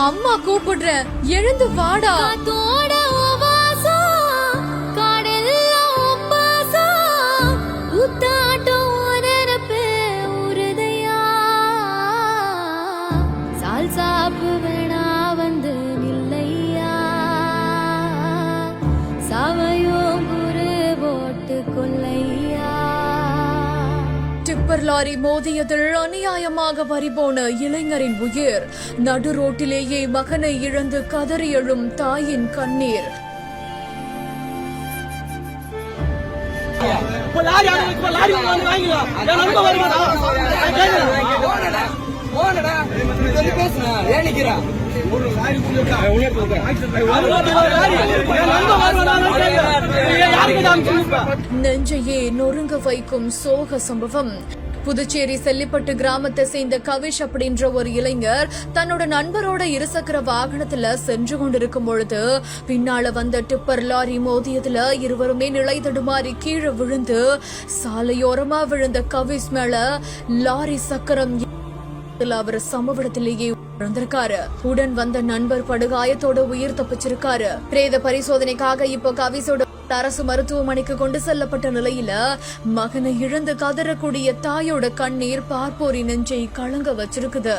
அம்மா கூப்பிடுறேன், எழுந்து வாடா. சாப்பு வேணா வந்து நில்லையா, சவையும் குரு போட்டு கொள்ளையா. டிப்பர் லாரி மோதியதில் அநியாயமாக பறிபோன இளைஞரின் உயிர். நடு ரோட்டிலேயே மகனை இழந்து கதறி எழும் தாயின் கண்ணீர். நெஞ்சையே நொறுங்க வைக்கும் சோக சம்பவம். புதுச்சேரி செல்லிப்பட்டு கிராமத்தை சேர்ந்த கவிஷ் அப்படின்ற ஒரு இளைஞர் தன்னோட நண்பரோட இருசக்கர வாகனத்துல சென்று கொண்டிருக்கும் பொழுது பின்னால வந்த டிப்பர் லாரி மோதியதுல இருவருமே நிலை தடுமாறி கீழே விழுந்து சாலையோரமா விழுந்த கவிஷ் மேல லாரி சக்கரம் அவர் சம்பவ இடத்திலேயே இறந்திருக்காரு. உடன் வந்த நண்பர் படுகாயத்தோட உயிர் தப்பிச்சிருக்காரு. பிரேத பரிசோதனைக்காக இப்போ கவிஷோட அரசு மருத்துவமனைக்கு கொண்டு செல்லப்பட்ட நிலையில மகனை இழந்து கதறக்கூடிய தாயோட கண்ணீர் பார்ப்போரின் நெஞ்சை கலங்க வச்சிருக்குது.